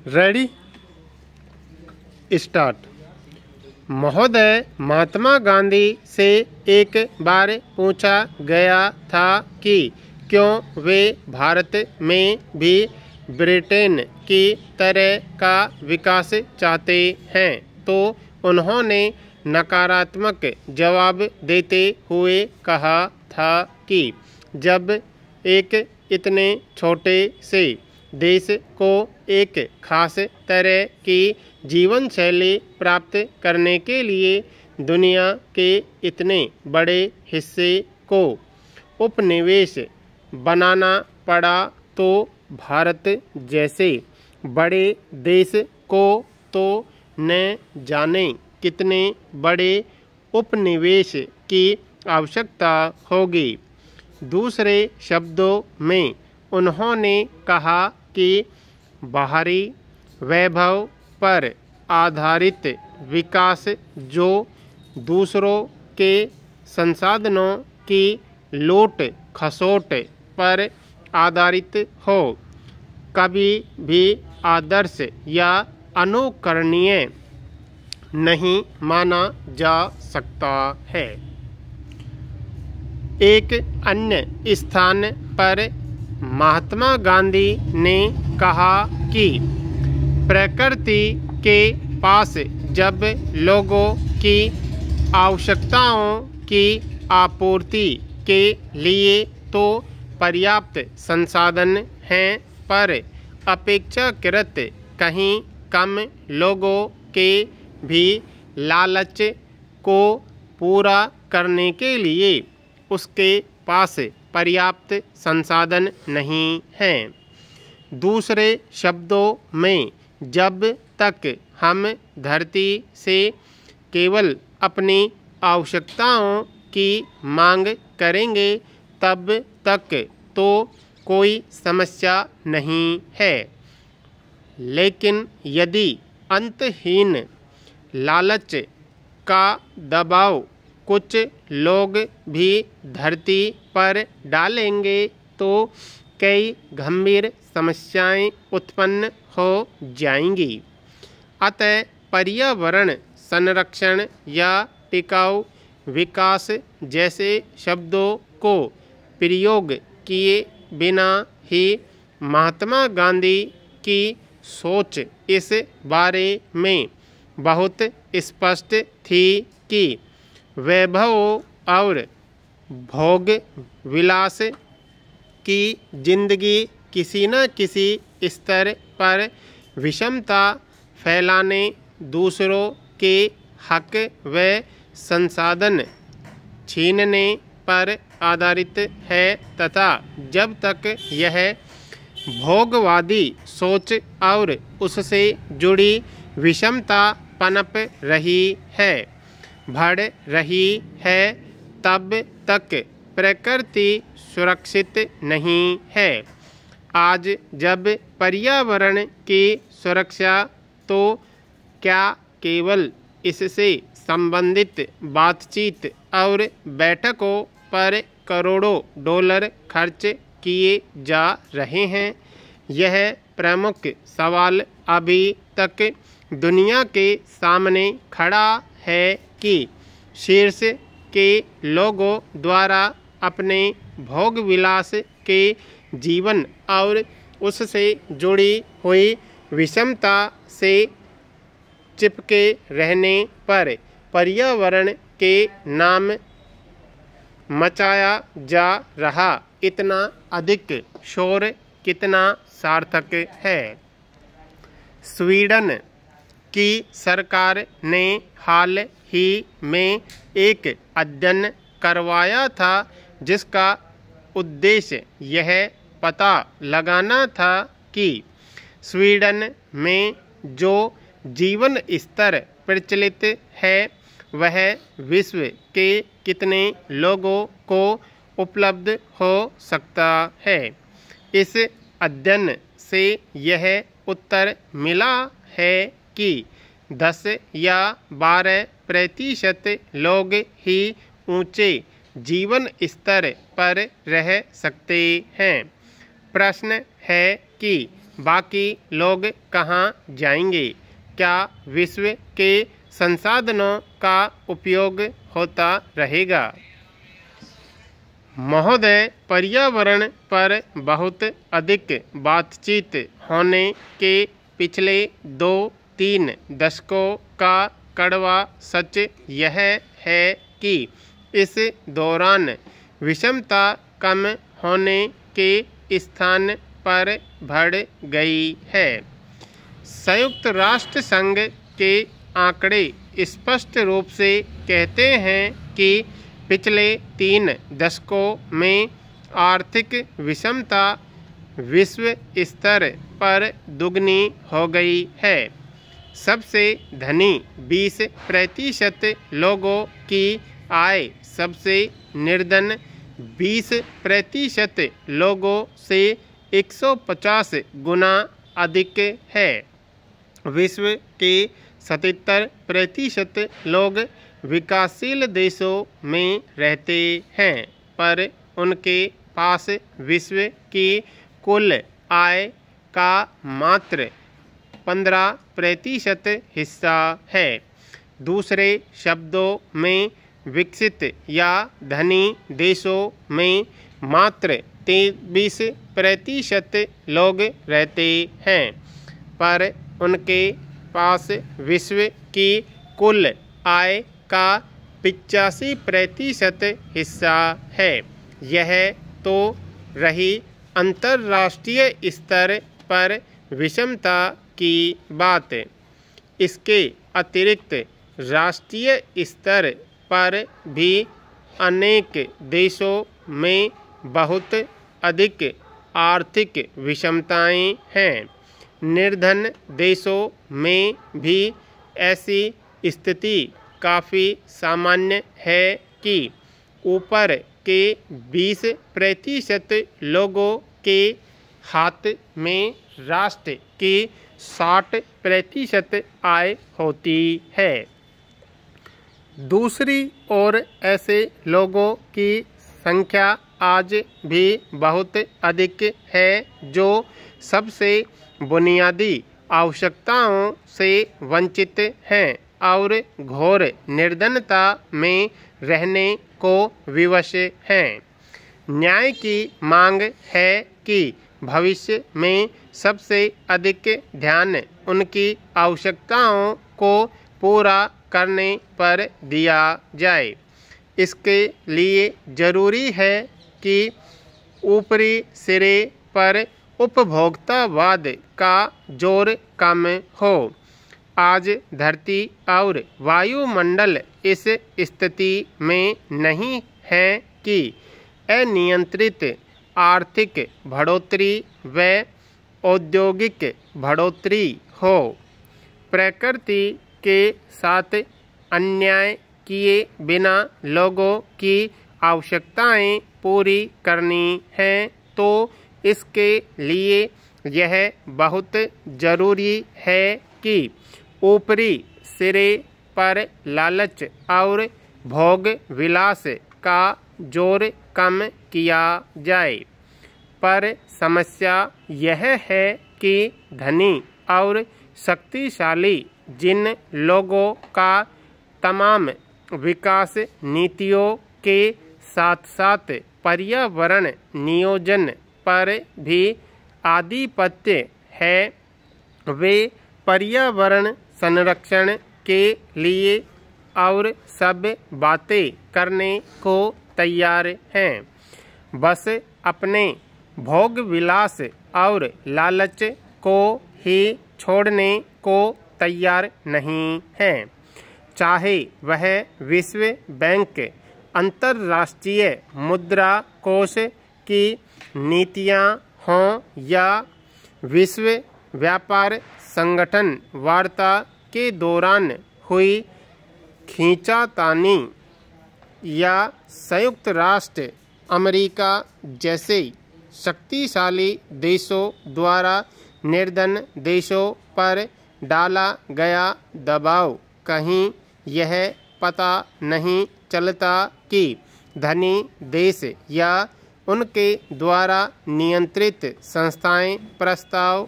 Ready start. महोदय, महात्मा गांधी से एक बार पूछा गया था कि क्यों वे भारत में भी ब्रिटेन की तरह का विकास चाहते हैं, तो उन्होंने नकारात्मक जवाब देते हुए कहा था कि जब एक इतने छोटे से देश को एक खास तरह की जीवन शैली प्राप्त करने के लिए दुनिया के इतने बड़े हिस्से को उपनिवेश बनाना पड़ा, तो भारत जैसे बड़े देश को तो न जाने कितने बड़े उपनिवेश की आवश्यकता होगी। दूसरे शब्दों में उन्होंने कहा कि बाहरी वैभव पर आधारित विकास जो दूसरों के संसाधनों की लूट खसोट पर आधारित हो, कभी भी आदर्श या अनुकरणीय नहीं माना जा सकता है। एक अन्य स्थान पर महात्मा गांधी ने कहा कि प्रकृति के पास जब लोगों की आवश्यकताओं की आपूर्ति के लिए तो पर्याप्त संसाधन हैं, पर अपेक्षाकृत कहीं कम लोगों के भी लालच को पूरा करने के लिए उसके पास पर्याप्त संसाधन नहीं हैं। दूसरे शब्दों में, जब तक हम धरती से केवल अपनी आवश्यकताओं की मांग करेंगे, तब तक तो कोई समस्या नहीं है। लेकिन यदि अंतहीन लालच का दबाव कुछ लोग भी धरती पर डालेंगे, तो कई गंभीर समस्याएं उत्पन्न हो जाएंगी। अतः पर्यावरण संरक्षण या टिकाऊ विकास जैसे शब्दों को प्रयोग किए बिना ही महात्मा गांधी की सोच इस बारे में बहुत स्पष्ट थी कि वैभव और भोग विलास की जिंदगी किसी न किसी स्तर पर विषमता फैलाने, दूसरों के हक व संसाधन छीनने पर आधारित है, तथा जब तक यह भोगवादी सोच और उससे जुड़ी विषमता पनप रही है, बढ़ रही है, तब तक प्रकृति सुरक्षित नहीं है। आज जब पर्यावरण की सुरक्षा तो क्या केवल इससे संबंधित बातचीत और बैठकों पर करोड़ों डॉलर खर्च किए जा रहे हैं, यह प्रमुख सवाल अभी तक दुनिया के सामने खड़ा है कि शीर्ष के लोगों द्वारा अपने भोग विलास के जीवन और उससे जुड़ी हुई विषमता से चिपके रहने पर पर्यावरण के नाम मचाया जा रहा इतना अधिक शोर कितना सार्थक है। स्वीडन की सरकार ने हाल ही में एक अध्ययन करवाया था, जिसका उद्देश्य यह पता लगाना था कि स्वीडन में जो जीवन स्तर प्रचलित है वह विश्व के कितने लोगों को उपलब्ध हो सकता है। इस अध्ययन से यह उत्तर मिला है कि 10 या 12% लोग ही ऊंचे जीवन स्तर पर रह सकते हैं। प्रश्न है कि बाकी लोग कहाँ जाएंगे? क्या विश्व के संसाधनों का उपयोग होता रहेगा? महोदय, पर्यावरण पर बहुत अधिक बातचीत होने के पिछले 2-3 दशकों का कड़वा सच यह है कि इस दौरान विषमता कम होने के स्थान पर बढ़ गई है। संयुक्त राष्ट्र संघ के आंकड़े स्पष्ट रूप से कहते हैं कि पिछले 3 दशकों में आर्थिक विषमता विश्व स्तर पर दुगनी हो गई है। सबसे धनी 20% लोगों की आय सबसे निर्धन 20% लोगों से 150 गुना अधिक है। विश्व के 77% लोग विकासशील देशों में रहते हैं, पर उनके पास विश्व की कुल आय का मात्र 15% हिस्सा है। दूसरे शब्दों में, विकसित या धनी देशों में मात्र 23% लोग रहते हैं, पर उनके पास विश्व की कुल आय का 85% हिस्सा है। यह तो रही अंतर्राष्ट्रीय स्तर पर विषमता की बात। इसके अतिरिक्त राष्ट्रीय स्तर पर भी अनेक देशों में बहुत अधिक आर्थिक विषमताएं हैं। निर्धन देशों में भी ऐसी स्थिति काफ़ी सामान्य है कि ऊपर के 20% लोगों के हाथ में राष्ट्र की 60% आय होती है। दूसरी ओर ऐसे लोगों की संख्या आज भी बहुत अधिक है जो सबसे बुनियादी आवश्यकताओं से वंचित हैं और घोर निर्धनता में रहने को विवश हैं। न्याय की मांग है कि भविष्य में सबसे अधिक ध्यान उनकी आवश्यकताओं को पूरा करने पर दिया जाए। इसके लिए जरूरी है कि ऊपरी सिरे पर उपभोक्तावाद का जोर कम हो। आज धरती और वायुमंडल इस स्थिति में नहीं है कि अनियंत्रित आर्थिक बढ़ोतरी व औद्योगिक बढ़ोतरी हो। प्रकृति के साथ अन्याय किए बिना लोगों की आवश्यकताएं पूरी करनी हैं, तो इसके लिए यह बहुत जरूरी है कि ऊपरी सिरे पर लालच और भोग विलास का जोर कम किया जाए। पर समस्या यह है कि धनी और शक्तिशाली जिन लोगों का तमाम विकास नीतियों के साथ साथ पर्यावरण नियोजन पर भी आधिपत्य है, वे पर्यावरण संरक्षण के लिए और सब बातें करने को तैयार हैं, बस अपने भोग विलास और लालच को ही छोड़ने को तैयार नहीं हैं। चाहे वह विश्व बैंक, अंतर्राष्ट्रीय मुद्रा कोष की नीतियां हों या विश्व व्यापार संगठन वार्ता के दौरान हुई खींचातानी या संयुक्त राष्ट्र अमेरिका जैसे शक्तिशाली देशों द्वारा निर्धन देशों पर डाला गया दबाव। कहीं यह पता नहीं चलता कि धनी देश या उनके द्वारा नियंत्रित संस्थाएं प्रस्ताव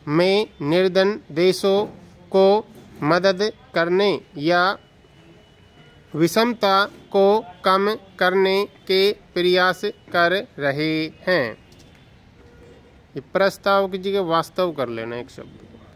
में निर्धन देशों को मदद करने या विषमता को कम करने के प्रयास कर रहे हैं। ये प्रस्ताव की जगह वास्तव कर लेना एक शब्द।